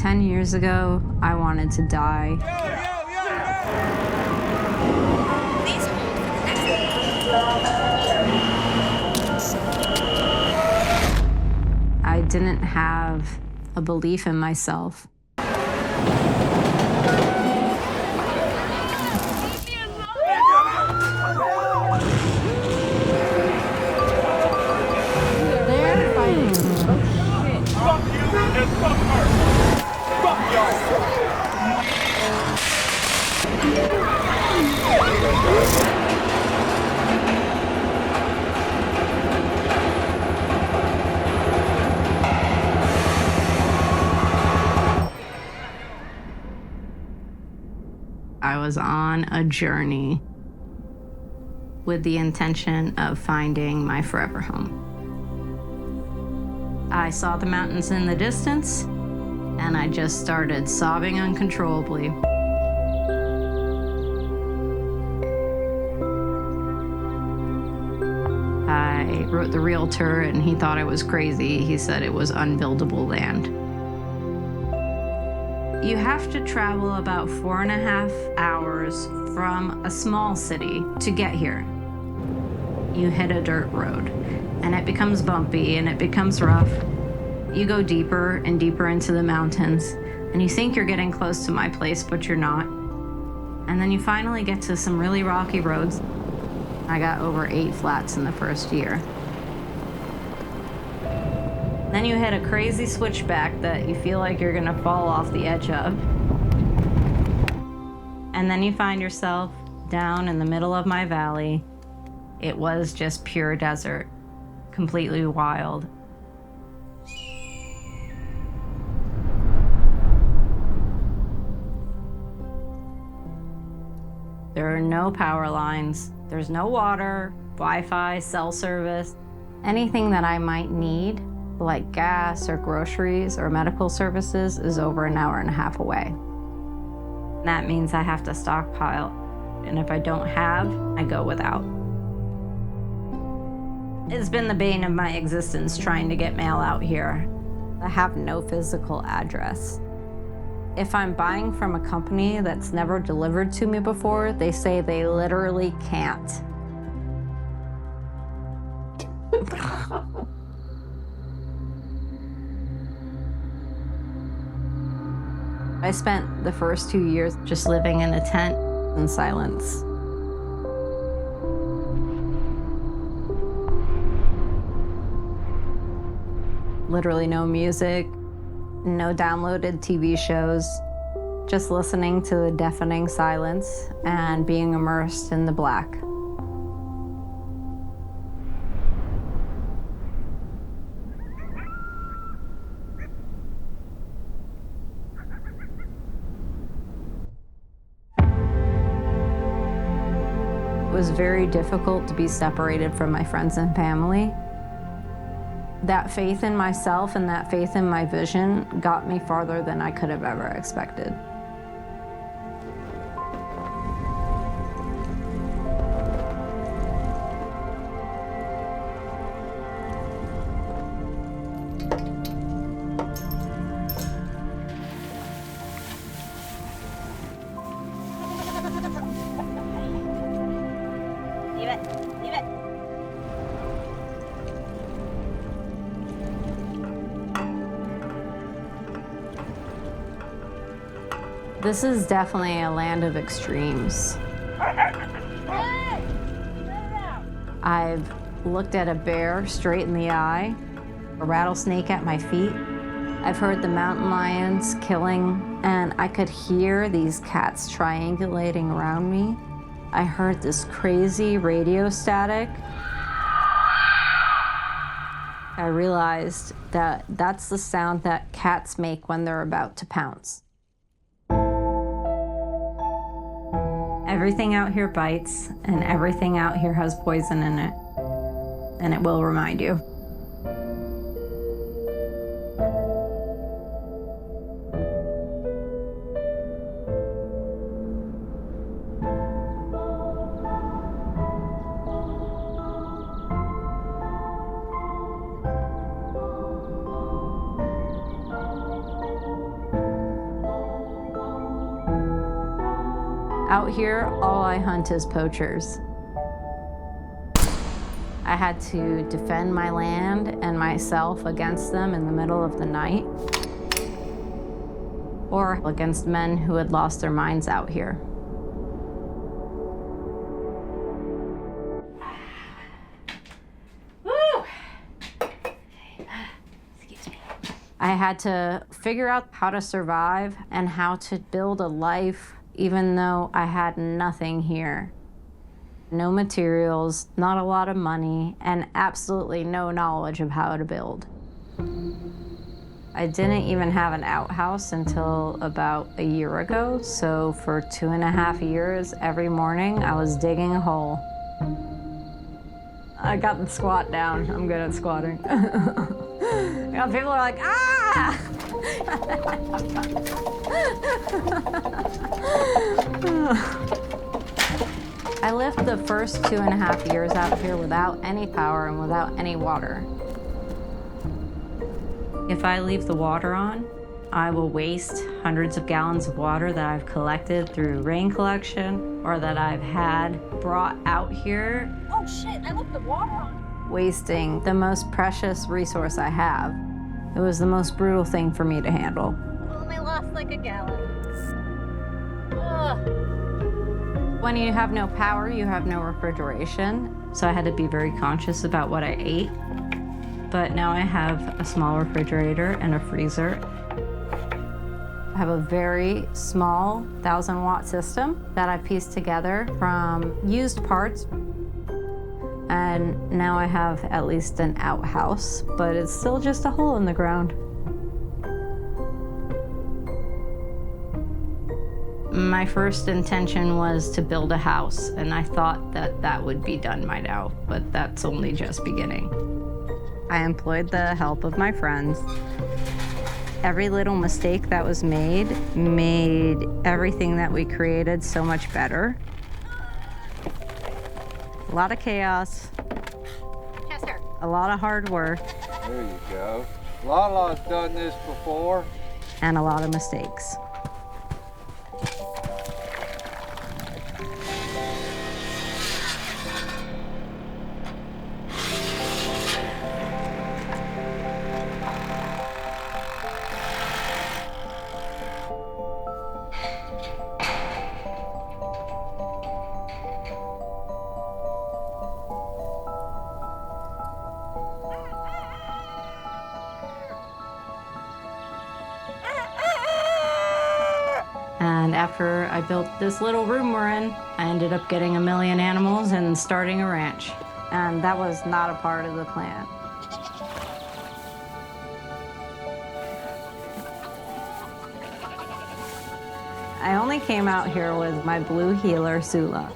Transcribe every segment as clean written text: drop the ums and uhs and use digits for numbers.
10 years ago, I wanted to die. Please hold for the next. I didn't have a belief in myself. I was on a journey with the intention of finding my forever home. I saw the mountains in the distance, and I just started sobbing uncontrollably. I wrote the realtor, and he thought I was crazy. He said it was unbuildable land. You have to travel about 4.5 hours from a small city to get here. You hit a dirt road, and it becomes bumpy, and it becomes rough. You go deeper and deeper into the mountains, and you think you're getting close to my place, but you're not. And then you finally get to some really rocky roads. I got over 8 flats in the first year. Then you hit a crazy switchback that you feel like you're gonna fall off the edge of. And then you find yourself down in the middle of my valley. It was just pure desert, completely wild. There are no power lines. There's no water, Wi-Fi, cell service. Anything that I might need, like gas or groceries or medical services, is over an hour and a half away. That means I have to stockpile, and if I don't have, I go without. It's been the bane of my existence trying to get mail out here. I have no physical address. If I'm buying from a company that's never delivered to me before, they say they literally can't. I spent the first 2 years just living in a tent in silence. Literally no music, no downloaded TV shows, just listening to the deafening silence and being immersed in the black. It was very difficult to be separated from my friends and family. That faith in myself and that faith in my vision got me farther than I could have ever expected. Leave it. This is definitely a land of extremes. I've looked at a bear straight in the eye, a rattlesnake at my feet. I've heard the mountain lions killing, and I could hear these cats triangulating around me. I heard this crazy radio static. I realized that that's the sound that cats make when they're about to pounce. Everything out here bites, and everything out here has poison in it, and it will remind you. Out here, all I hunt is poachers. I had to defend my land and myself against them in the middle of the night, or against men who had lost their minds out here. Woo! Excuse me. I had to figure out how to survive and how to build a life even though I had nothing here. No materials, not a lot of money, and absolutely no knowledge of how to build. I didn't even have an outhouse until about a year ago, so for 2.5 years, every morning I was digging a hole. I got the squat down. I'm good at squatting. You know, people are like, ah! I lived the first 2.5 years out here without any power and without any water. If I leave the water on, I will waste hundreds of gallons of water that I've collected through rain collection or that I've had brought out here. Oh shit, I left the water on. Wasting the most precious resource I have. It was the most brutal thing for me to handle. I only lost like a gallon. Ugh. When you have no power, you have no refrigeration. So I had to be very conscious about what I ate. But now I have a small refrigerator and a freezer. I have a very small 1,000-watt system that I pieced together from used parts. And now I have at least an outhouse, but it's still just a hole in the ground. My first intention was to build a house, and I thought that that would be done by now, but that's only just beginning. I employed the help of my friends. Every little mistake that was made everything that we created so much better. A lot of chaos. Chester. A lot of hard work. There you go. Lala's done this before. And a lot of mistakes. And after I built this little room we're in, I ended up getting 1 million animals and starting a ranch. And that was not a part of the plan. I only came out here with my blue heeler, Sula.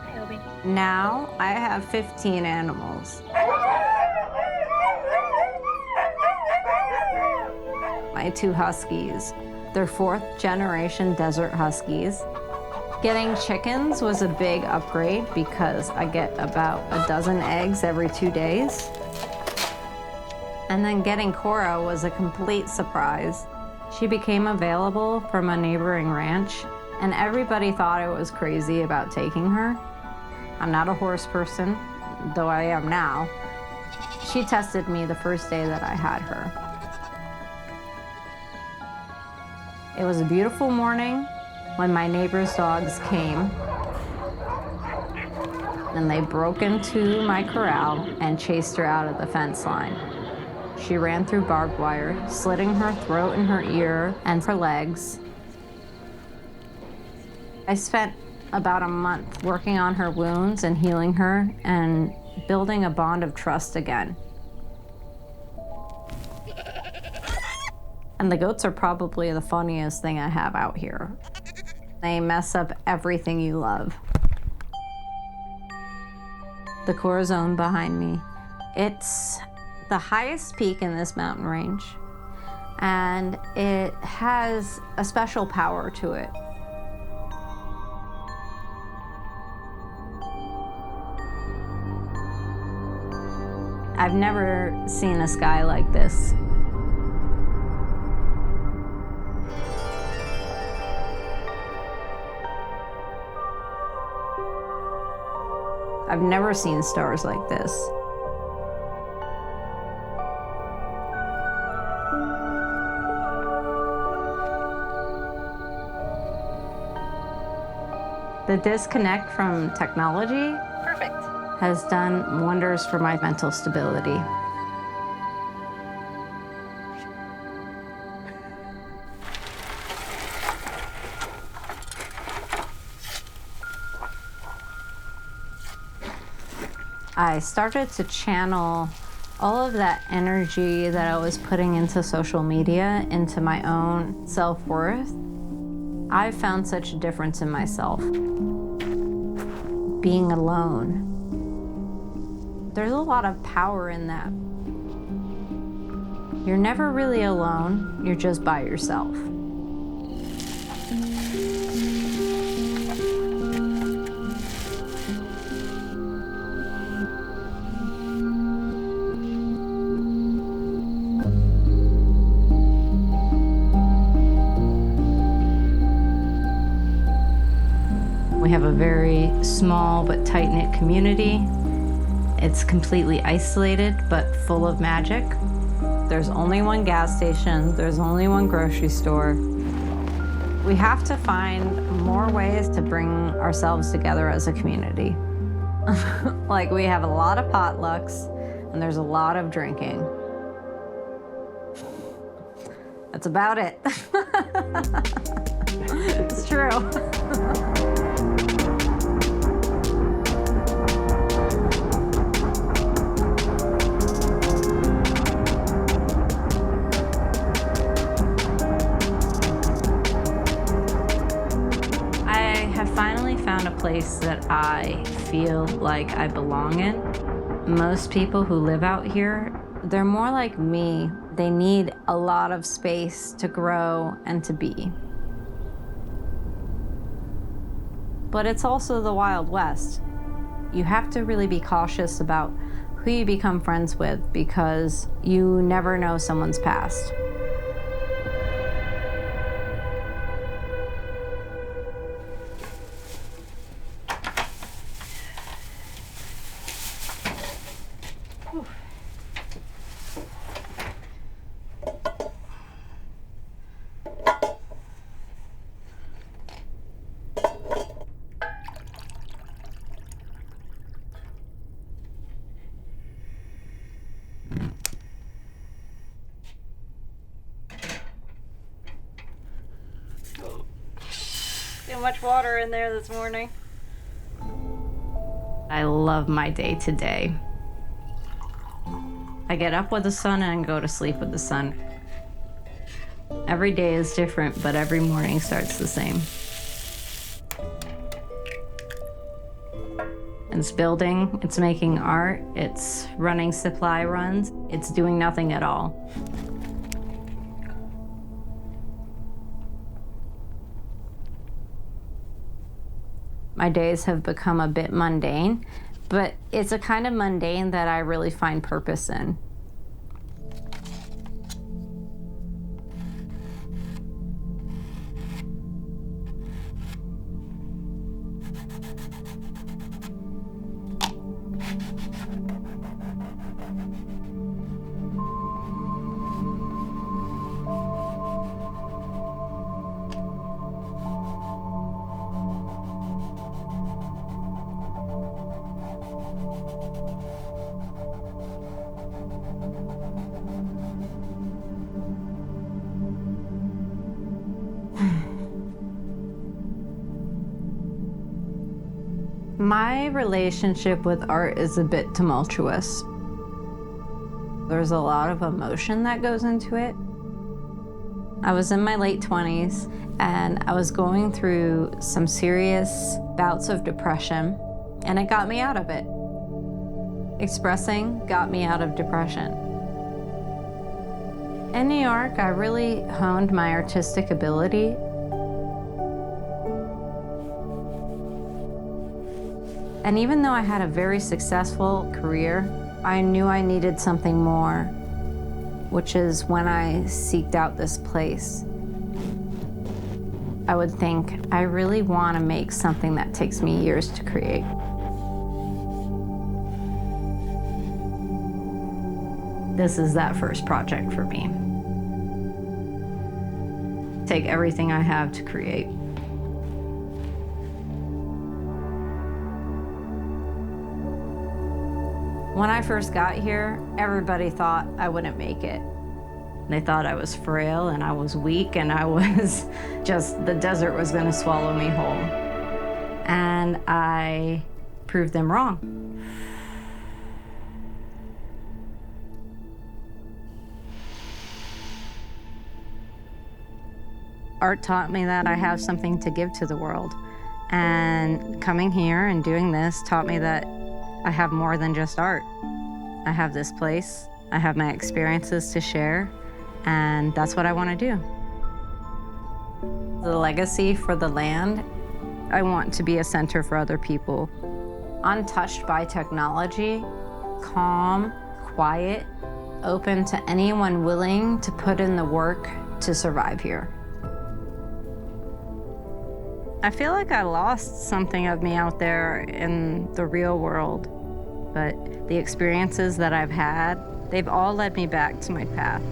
Hi, Obi. Now I have 15 animals. My 2 huskies. They're 4th generation desert huskies. Getting chickens was a big upgrade because I get about a dozen eggs every 2 days. And then getting Cora was a complete surprise. She became available from a neighboring ranch, and everybody thought I was crazy about taking her. I'm not a horse person, though I am now. She tested me the first day that I had her. It was a beautiful morning when my neighbor's dogs came, and they broke into my corral and chased her out of the fence line. She ran through barbed wire, slitting her throat and her ear and her legs. I spent about a month working on her wounds and healing her and building a bond of trust again. And the goats are probably the funniest thing I have out here. They mess up everything you love. The Corazon behind me. It's the highest peak in this mountain range, and it has a special power to it. I've never seen a sky like this. I've never seen stars like this. The disconnect from technology Perfect. has done wonders for my mental stability. I started to channel all of that energy that I was putting into social media into my own self-worth. I've found such a difference in myself. Being alone. There's a lot of power in that. You're never really alone, you're just by yourself. We have a very small but tight-knit community. It's completely isolated but full of magic. There's only one gas station, there's only one grocery store. We have to find more ways to bring ourselves together as a community. Like, we have a lot of potlucks and there's a lot of drinking. That's about it. It's true. Finally found a place that I feel like I belong in. Most people who live out here, they're more like me. They need a lot of space to grow and to be. But it's also the Wild West. You have to really be cautious about who you become friends with because you never know someone's past. Too much water in there this morning. I love my day to day. I get up with the sun and go to sleep with the sun. Every day is different, but every morning starts the same. It's building, it's making art, it's running supply runs, it's doing nothing at all. My days have become a bit mundane, but it's a kind of mundane that I really find purpose in. My relationship with art is a bit tumultuous. There's a lot of emotion that goes into it. I was in my late 20s and I was going through some serious bouts of depression, and it got me out of it. Expressing got me out of depression. In New York, I really honed my artistic ability. And even though I had a very successful career, I knew I needed something more, which is when I seeked out this place. I would think, I really want to make something that takes me years to create. This is that first project for me. Take everything I have to create. When I first got here, everybody thought I wouldn't make it. They thought I was frail and I was weak and I was just, the desert was gonna swallow me whole. And I proved them wrong. Art taught me that I have something to give to the world. And coming here and doing this taught me that I have more than just art. I have this place, I have my experiences to share, and that's what I want to do. The legacy for the land, I want to be a center for other people. Untouched by technology, calm, quiet, open to anyone willing to put in the work to survive here. I feel like I lost something of me out there in the real world, but the experiences that I've had, they've all led me back to my path.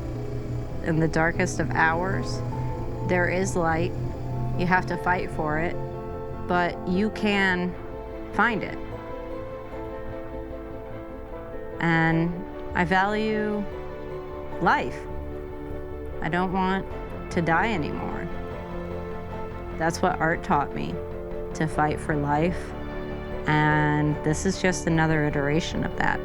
In the darkest of hours, there is light. You have to fight for it, but you can find it. And I value life. I don't want to die anymore. That's what art taught me, to fight for life. And this is just another iteration of that.